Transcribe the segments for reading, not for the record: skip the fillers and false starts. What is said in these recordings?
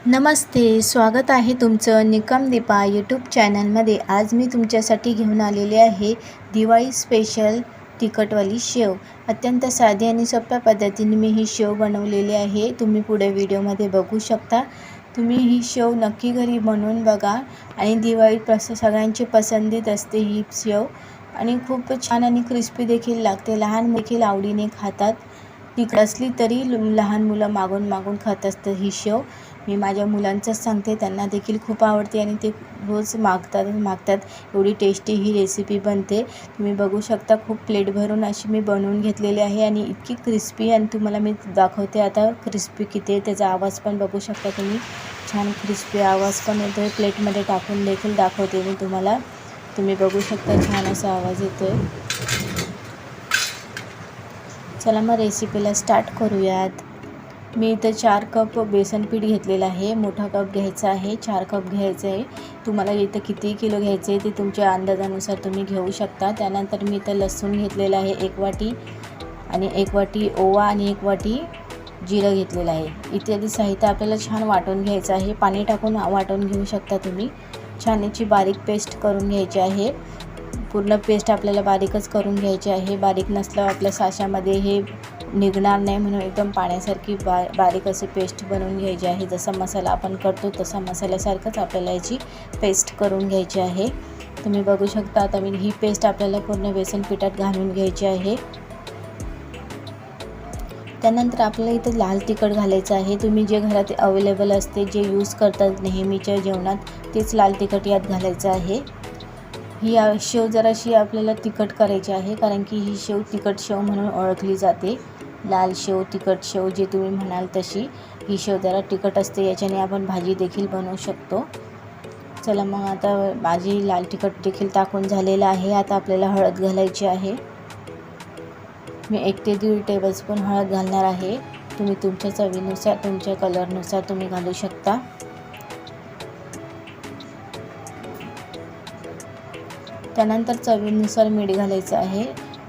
नमस्ते, स्वागत आहे तुमचं निकम दीपा यूट्यूब चॅनलमध्ये। आज मी तुमच्यासाठी घेऊन आलेले आहे दिवाळी स्पेशल तिखटवाली शेव। अत्यंत साधी आणि सोप्या पद्धतीने मी ही शेव बनवलेली आहे। तुम्ही पुढे व्हिडिओमध्ये बघू शकता। तुम्ही ही शेव नक्की घरी बनवून बघा आणि दिवाळीत सगळ्यांची पसंतीत असते ही शेव आणि खूप छान आणि क्रिस्पी देखील लागते। लहान देखील आवडीने खातात। तिखट असली तरी लहान मुलं मागून खात असतात ही शेव। मी माझ्या मुलांचं सांगते, त्यांना देखील खूप आवडते आणि ते रोज मागतात। एवढी टेस्टी ही रेसिपी बनते। तुम्ही बघू शकता खूप प्लेट भरून अशी मी बनवून घेतलेली आहे आणि इतकी क्रिस्पी, आणि तुम्हाला मी दाखवते आता क्रिस्पी किती आहे। त्याचा आवाज पण बघू शकता तुम्ही, छान क्रिस्पी आवाज पण येतोय। प्लेटमध्ये टाकून देखील दाखवते मी तुम्हाला, तुम्ही बघू शकता छान असा आवाज येतोय। चला मग रेसिपीला स्टार्ट करूयात। मी इथं 4 कप बेसन पीठ घेतलेलं आहे। मोठा कप घ्यायचा आहे, 4 कप घ्यायचं आहे। तुम्हाला इथं किती किलो घ्यायचं आहे ते तुमच्या अंदाजानुसार तुम्ही घेऊ शकता। त्यानंतर मी इथं लसूण घेतलेलं आहे 1 वाटी, आणि 1 वाटी ओवा आणि 1 वाटी जिरं घेतलेलं आहे। इत्यादी साहित्य आपल्याला छान वाटून घ्यायचं आहे। पाणी टाकून वाटून घेऊ शकता तुम्ही। छान याची बारीक पेस्ट करून घ्यायची आहे। पूर्ण पेस्ट आपल्याला बारीकच करून घ्यायची आहे। बारीक नसलं आपल्या साच्यामध्ये हे निघणार नाही, म्हणून एकदम पाण्यासारखी बारीक अशी पेस्ट बनवून घ्यायची आहे। जसा मसाला आपण करतो तसा मसाल्यासारखंच आपल्याला याची पेस्ट करून घ्यायची आहे। तुम्ही बघू शकता आता मी ही पेस्ट आपल्याला पूर्ण बेसन पिठात घालून घ्यायची आहे। त्यानंतर आपल्याला इथं लाल तिखट घालायचं आहे। तुम्ही जे घरात अवेलेबल असते, जे यूज करतात नेहमीच्या जेवणात, तेच लाल तिखट यात घालायचं आहे। ही शेव जराशी आपल्याला तिखट करायची आहे, कारण की ही शेव तिखट शेव म्हणून ओळखली जाते। लाल शेव, तिखट शेव जे तुम्ही म्हणाल तशी ही शेव जरा तिखट असते। याच्याने आपण भाजी देखील बनवू शकतो। चला मग आता भाजी लाल तिखट देखील टाकून झालेलं आहे। आता आपल्याला हळद घालायची आहे। मी 1 ते 1.5 टेबलस्पून हळद घालणार आहे। तुम्ही तुमच्या चवीनुसार, तुमच्या कलरनुसार तुम्ही घालू शकता। त्यानंतर चवीनुसार मीठ घालायचं आहे।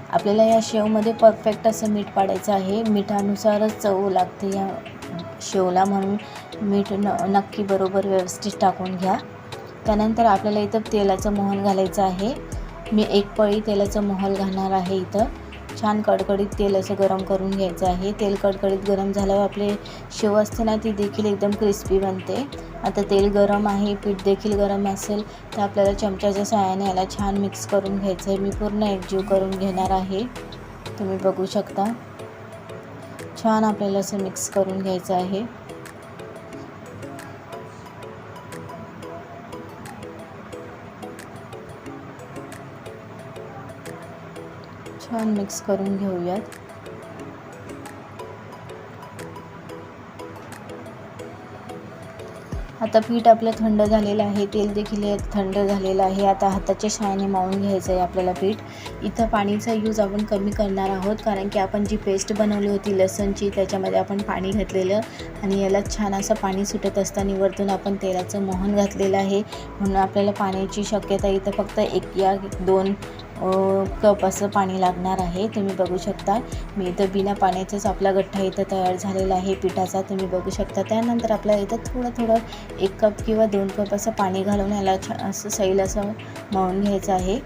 आपल्याला या शेवमध्ये परफेक्ट असं मीठ पाडायचं आहे। मिठानुसारच चव लागते या शेवला, म्हणून मीठ नक्की बरोबर व्यवस्थित टाकून घ्या। त्यानंतर आपल्याला इथं तेलाचं मोहन घालायचं आहे। मी 1 पळी तेलाचं मोहन घालणार आहे। इथं छान कडकडीत तेल असं गरम करून घ्यायचं आहे। तेल कडकडीत गरम झाल्यावर आपले शेव असते ना, ती देखील एकदम क्रिस्पी बनते। आता तेल गरम आहे, पीठ देखील गरम असेल तर आपल्याला चमच्याच्या सहाय्याने याला छान मिक्स करून घ्यायचं आहे। मी पूर्ण एकजीव करून घेणार आहे। तुम्ही बघू शकता छान आपल्याला असं मिक्स करून घ्यायचं आहे। छान मिक्स करून घेऊयात। आता पीठ आपलं थंड झालेलं आहे, तेल देखील थंड झालेलं आहे। आता हाताच्या सहाय्याने मळून घ्यायचं आहे आपल्याला पीठ। इथं पाणीचा यूज आपण कमी करणार आहोत, कारण की आपण जी पेस्ट बनवली होती लसूणची, त्याच्यामध्ये आपण पाणी घातलेलं आणि याला छान असं पाणी सुटत असताना वरतून आपण तेलाचं मोहन घातलेलं आहे, म्हणून आपल्याला पाण्याची शक्यता इथं फक्त 1 या 2 कप असं पाणी लागणार आहे। तुम्ही बघू शकता मी इथं बिना पाण्याचंच आपला गठ्ठा इथं तयार झालेला आहे पिठाचा, तुम्ही बघू शकता। त्यानंतर आपल्याला इथं थोडं 1 कप किंवा 2 कप असं पाणी घालून याला असं सैल असं मळून घ्यायचं आहे।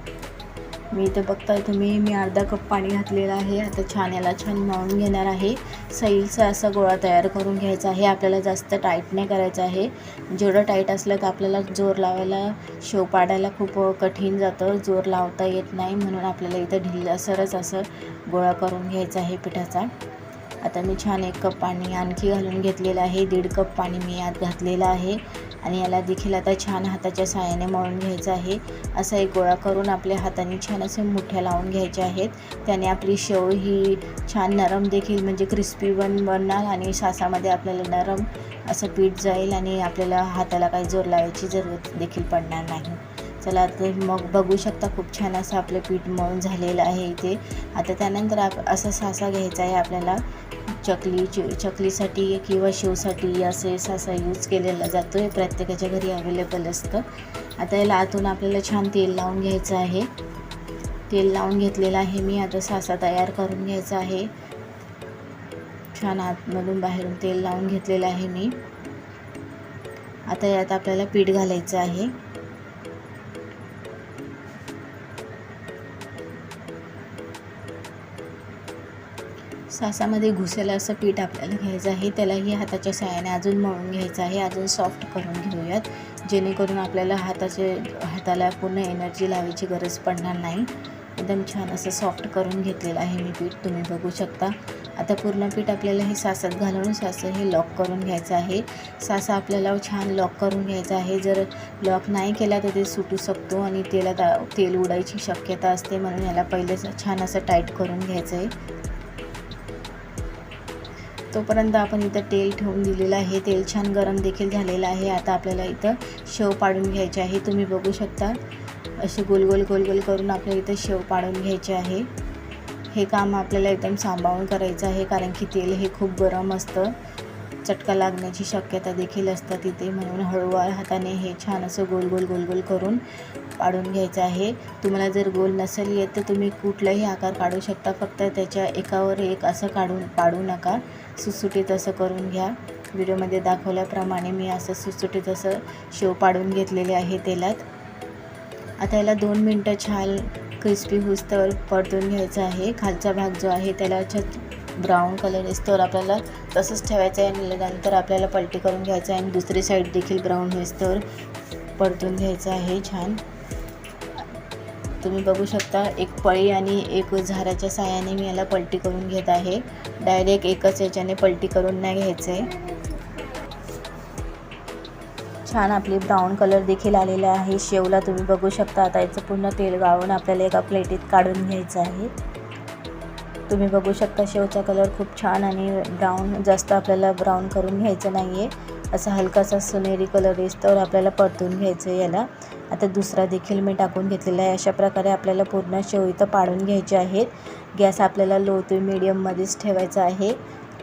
मी इथं बघताय तुम्ही, मी अर्धा कप पाणी घातलेलं आहे। आता छान याला छान मळून घेणार आहे। सैलचा असा गोळा तयार करून घ्यायचा आहे। आपल्याला जास्त टाईट नाही करायचं आहे। जेवढं टाईट असलं तर आपल्याला जोर लावायला, शेव पाडायला खूप कठीण जातं, जोर लावता येत नाही, म्हणून आपल्याला इथं ढिल्लसरच असं गोळा करून घ्यायचा आहे पिठाचा। आता मी छान 1 कप पाणी आणखी घालून घेतलेलं आहे। 1.5 कप पाणी मी यात घातलेलं आहे आणि याला देखील आता छान हाताच्या सहाय्याने मळून घ्यायचं आहे। असा एक गोळा करून आपल्या हाताने छान असे मुठ्या लावून घ्यायच्या आहेत। त्याने आपली शेव ही छान नरम देखील, म्हणजे क्रिस्पी बनणार आणि सासामध्ये आपल्याला नरम असं पीठ जाईल आणि आपल्याला हाताला काही जोर लावायची जरूरत देखील पडणार नाही। चला आता मग बघू शकता खूप छान असं आपलं पीठ मळून झालेलं आहे इथे। आता त्यानंतर असा सासा घ्यायचा आहे आपल्याला। चकलीसाठी किंवा शेवसाठी असे सासा यूज केलेला जातो आहे, प्रत्येकाच्या घरी अवेलेबल असतं। आता याला आतून आपल्याला छान तेल लावून घ्यायचं आहे। तेल लावून घेतलेलं आहे मी। आता सासा तयार करून घ्यायचा आहे। छान आतमधून बाहेरून तेल लावून घेतलेलं आहे मी। आता यात आपल्याला पीठ घालायचं आहे. सासामध्ये घुसेल असं पीठ आपल्याला घ्यायचं आहे. त्यालाही हाताच्या साहाय्याने अजून मळून घ्यायचं आहे. अजून सॉफ्ट करून घेऊयात, जेणेकरून आपल्याला हाताला पूर्ण एनर्जी लावायची गरज पडणार नाही. एकदम छान असं सॉफ्ट करून घेतलेलं आहे मी पीठ, तुम्ही बघू शकता. आता पूर्ण पीठ आपल्याला हे सासात घालून सासा हे लॉक करून घ्यायचं आहे. सासा आपल्याला छान लॉक करून घ्यायचा आहे. जर लॉक नाही केला तर ते सुटू शकतो आणि तेल उडायची शक्यता असते, म्हणून याला पहिले छान असं टाईट करून घ्यायचं आहे. तोपर्यंत आपण इथं तेल ठेवून दिलेलं आहे. तेल छान गरम देखील झालेलं आहे. आता आपल्याला इथं शेव पाडून घ्यायचे आहे. तुम्ही बघू शकता असे गोल गोल करून आपल्याला इथं शेव पाडून घ्यायचे आहे. हे काम आपल्याला एकदम सांभाळून करायचं आहे, कारण की तेल हे खूप गरम असतं, चटका लागण्याची शक्यता देखील असतात तिथे, म्हणून हळूवार हाताने हे छान असं गोल गोल करून पाडून घ्यायचं आहे. तुम्हाला जर गोल नसेल येत तर तुम्ही कुठलाही आकार काढू शकता, फक्त त्याच्या एकावर एक असं पाडू नका. सुटसुटीत असं करून घ्या. व्हिडिओमध्ये दाखवल्याप्रमाणे मी असं सुटसुटीत असं शेव पाडून घेतलेले आहे तेलात. आता याला 2 मिनटं छान क्रिस्पी होईस्तोवर परतून घ्यायचं आहे. खालचा भाग जो आहे त्याला ब्राऊन कलर येईस्तोवर आपल्याला तसंच ठेवायचं आहे आणि नंतर आपल्याला पलटी करून घ्यायचं आहे आणि दुसरी साईड देखील ब्राऊन होईस्तोवर परतून घ्यायचं आहे छान. तुम्ही बघू शकता एक पळी आणि एक झाराच्या साहाय्याने मी याला पलटी करून घेत आहे. डायरेक्ट एकच याच्याने पलटी करून नाही घ्यायचं आहे. छान आपली ब्राऊन कलर देखील आलेला आहे शेवला, तुम्ही बघू शकता. आता याचं पूर्ण तेल गाळून आपल्याला एका प्लेटीत काढून घ्यायचं आहे. तुम्ही बघू शकता शेवचा कलर खूप छान आणि ब्राऊन, जास्त आपल्याला ब्राऊन करून घ्यायचं नाही आहे. असा हलकासा सोनेरी कलर येईस्तोवर आपल्याला परतून घ्यायचं आहे याला. आता दुसरा देखील मी टाकून घेतलेला आहे. अशा प्रकारे आपल्याला पूर्ण शेव इथं पाडून घ्यायचे आहेत. गॅस आपल्याला लो टू मीडियममध्येच ठेवायचा आहे.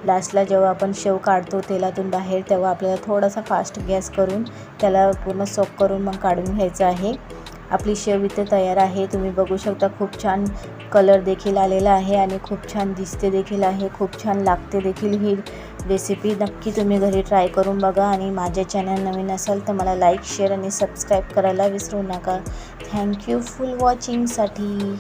लास्टला जेव्हा आपण शेव काढतो तेलातून बाहेर, तेव्हा आपल्याला थोडासा फास्ट गॅस करून त्याला पूर्ण सोक करून मग काढून घ्यायचं आहे. आपली शेव इथे तयार आहे. तुम्ही बघू शकता खूप छान कलर देखील आलेला आहे आणि खूप छान दिसते देखील आहे, खूप छान लागते देखील. ही रेसिपी नक्की तुम्ही घरी ट्राय करून बघा आणि माझ्या चॅनल नवीन असाल तर मला लाईक, शेअर आणि सबस्क्राईब करायला विसरू नका. Thank you for वॉचिंगसाठी.